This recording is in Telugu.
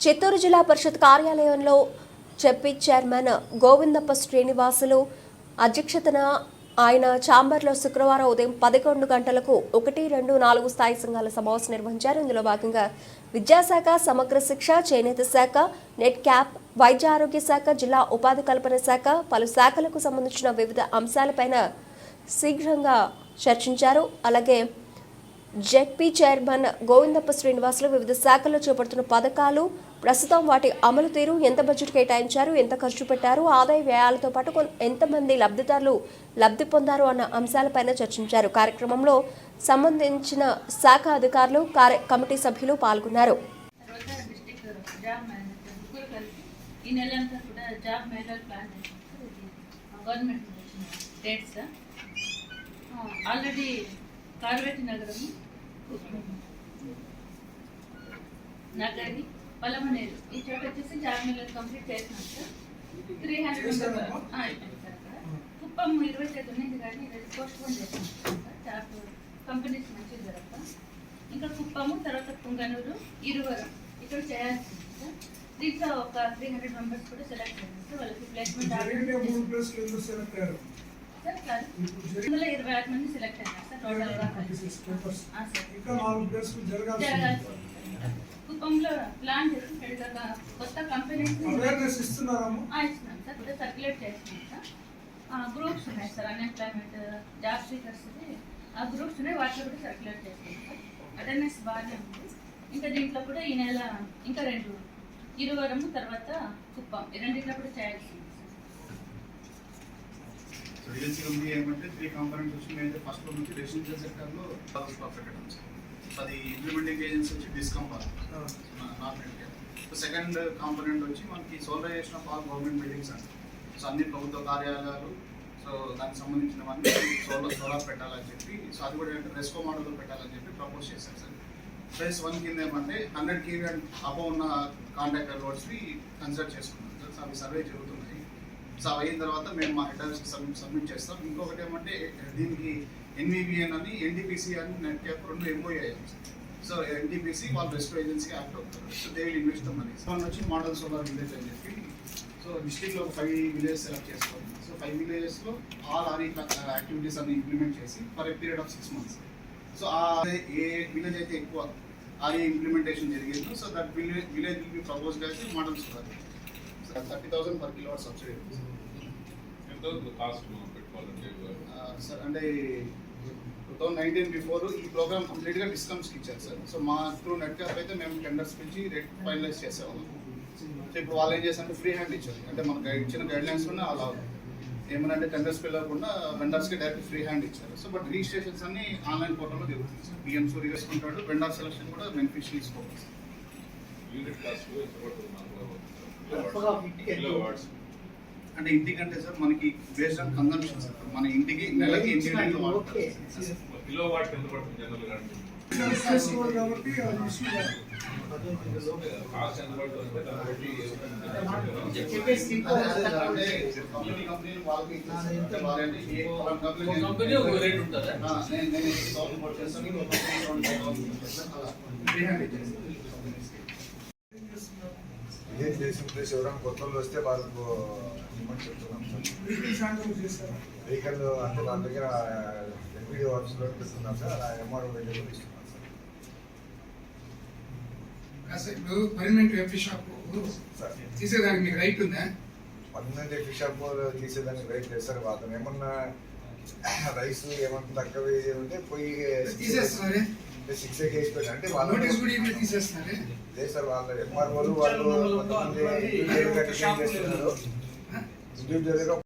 చిత్తూరు జిల్లా పరిషత్ కార్యాలయంలో చెప్పి చైర్మన్ గోవిందప్ప శ్రీనివాసులు అధ్యక్షతన ఆయన ఛాంబర్లో శుక్రవారం ఉదయం 11 గంటలకు 1, 2, 4 స్థాయి సంఘాల సమావేశం నిర్వహించారు. ఇందులో భాగంగా విద్యాశాఖ, సమగ్ర శిక్ష, చేనేత శాఖ, నెట్ క్యాప్, వైద్య ఆరోగ్య శాఖ, జిల్లా ఉపాధి కల్పన శాఖ, పలు శాఖలకు సంబంధించిన వివిధ అంశాలపైన శీఘ్రంగా చర్చించారు. అలాగే జెడ్పీ చైర్మన్ గోవిందప్ప శ్రీనివాసులు వివిధ శాఖల్లో చేపడుతున్న పథకాలు, ప్రస్తుతం వాటి అమలు తీరు, ఎంత బడ్జెట్ కేటాయించారు, ఎంత ఖర్చు పెట్టారు, ఆదాయ వ్యయాలతో పాటు ఎంతమంది లబ్ధిదారులు లబ్ధి పొందారు అన్న అంశాలపైన చర్చించారు. కార్యక్రమంలో సంబంధించిన శాఖ అధికారులు, కమిటీ సభ్యులు పాల్గొన్నారు. కార్వేటి నగరము, నగరి, పలమనేరు ఈ చోట వచ్చేసి జాబ్ మేళర్ కంప్లీట్ చేసినాం సార్. 300 అయిపోయింది సార్. అక్కడ కుప్పం 25 ఉన్నది కానీ పోస్ట్ పోన్ చేసినాం సార్. జాబ్ కంపెనీస్ మంచిగా జరగక ఇంకా కుప్పము, తర్వాత పుంగనూరు, ఇరువరం ఇక్కడ చేయాల్సింది సార్. దీంట్లో ఒక 300 మెంబర్స్ కూడా సెలెక్ట్ అయ్యారు సార్. వాళ్ళకి ప్లేస్మెంట్ ఇందులో 26 మంది సెలెక్ట్ అయినారు సార్. కుప్పంలో ప్లాన్ చేసి కొత్త కంపెనీస్ ఇస్తున్నాం సార్. సర్క్యులేట్ చేస్తున్నాం సార్. గ్రూప్స్ ఉన్నాయి సార్, అన్ఎంప్లాయ్మెంట్, జాబ్ సీకర్స్ ఆ గ్రూప్స్ ఉన్నాయి, వాటిలో కూడా సర్క్యులేట్ చేస్తున్నాం సార్. అటెండెన్స్ బాగానే ఉంది. ఇంకా దీంట్లో కూడా ఈ నెల ఇంకా 2 ఇరువరము, తర్వాత కుప్పం ఈ రెండింటిలో కూడా చేయాల్సింది. ఏమంటే 3 కాంపోనెంట్స్ వచ్చి ఫస్ట్ నుంచి రెసిడెన్షియల్ సెక్టర్లో పెట్టడం సార్. అది ఇంప్లిమెంటింగ్ ఏజెన్సీ వచ్చి discom north India. Second component వచ్చి మనకి solarization of all government buildings అండి. సో అన్ని ప్రభుత్వ కార్యాలయాలు, సో దానికి సంబంధించినవన్నీ సోలార్ పెట్టాలని చెప్పి, సో అది కూడా రెస్కో మోడల్లో పెట్టాలని చెప్పి ప్రపోజ్ చేశారు సార్. ఫేజ్ 1 కింద ఏమంటే 100 kV అబవ్ ఉన్న కాంట్రాక్టర్ రోడ్స్ని కన్సిడర్ చేసుకున్నాం సార్. సో అవి సర్వే జరుగుతున్నాయి. సో అయిన తర్వాత మేము మా హెడ్ ఆఫీస్కి సబ్మిట్ చేస్తాం. ఇంకొకటి ఏమంటే దీనికి ఎన్విబిఎన్ అని, ఎన్టీపీసీ అని, నెట్ క్యాప్ 2 MOU అయ్యాయి. సో ఎన్టీపీసీ వాళ్ళు రెస్క్యూ ఏజెన్సీకి యాక్ట్ అవుతారు. So they will invest the money. So వచ్చి మోడల్ సోలార్ విలేజ్ అని చెప్పి, సో డిస్ట్రిక్ట్లో 5 విలేజెస్ సెలెక్ట్ చేసుకోవాలి. సో 5 విలేజెస్లో ఆల్ ఆర్ఈ యాక్టివిటీస్ అన్ని ఇంప్లిమెంట్ చేసి for a period of 6 months. So A village అయితే ఎక్కువ ఆర్ఈ ఇంప్లిమెంటేషన్ జరిగిందో, so that village will be proposed as model solar. 30,000 per kilowatt subsidy sir. అంటే 2019 బిఫోర్ ఈ ప్రోగ్రామ్ కంప్లీట్గా డిస్కమ్స్కి ఇచ్చారు సార్. సో మా త్రూ నెట్ క్యాప్ అయితే మేము టెండర్స్ పిలిచి రేట్ ఫైనలైజ్ చేసేవాళ్ళం. సో ఇప్పుడు వాళ్ళు ఏం చేశారంటే ఫ్రీ హ్యాండ్ ఇచ్చారు. అంటే మనకు ఇచ్చిన గైడ్లైన్స్లోనే అలా ఏమనంటే టెండర్స్ పిల్లకుండా వెండర్స్కి డైరెక్ట్ ఫ్రీ హ్యాండ్ ఇచ్చారు. సో బట్ రిజిస్ట్రేషన్స్ అన్ని ఆన్లైన్ పోర్టల్లో జరుగుతుంది సార్. బిఎంసీ వేసుకుంటాడు, వెండర్ సెలక్షన్ కూడా బెనిఫిషియల్ తీసుకోవాలి సార్. అంటే ఇంటికంటే సార్ మనకి బేస్డ్ ఆన్ కన్సంప్షన్ సార్. మన ఇంటికి నెలకి ఎన్ని యూనిట్లు వాడతారు కిలోవాట్ ఎంత పడుతుంది జనరల్ గా? కాస్ట్ ఎంత పడుతుంది? కంపెనీ వాళ్ళకి కంపెనీ ఒక రేట్ ఉంటుందా? నేను 1000 కోట్ చేస్తాను, ఏం చేసిన ప్లేస్ ఎవరైనా కొత్త వాళ్ళు వస్తే వాళ్ళకు ఇవ్వమని చెప్తున్నాం సార్. వెహికల్ అంటే వాళ్ళ దగ్గర ఎంపీడీ ఆఫీస్లో పెడుతున్నాం సార్. ఎంఆర్ఓ దగ్గర ఇస్తున్నాం సార్. ఇప్పుడు పర్మనెంట్ ఎఫీ షాప్ తీసేదానికి మీకు రైట్ ఉందా? పర్మనెంట్ ఎఫీ షాప్ తీసేదానికి రైట్ లేదు సార్. వాళ్ళని ఏమన్నా రైస్ ఏమన్నా తక్కువ ఉంటే పోయి తీసేస్తున్నారే. 6 కేసు పెట్టారు అంటే వాళ్ళు తీసేస్తున్నారే లేదు సార్. వాళ్ళ ఎంఆర్ఓలు వాళ్ళు కొంతమంది ఇండివిజువల్గా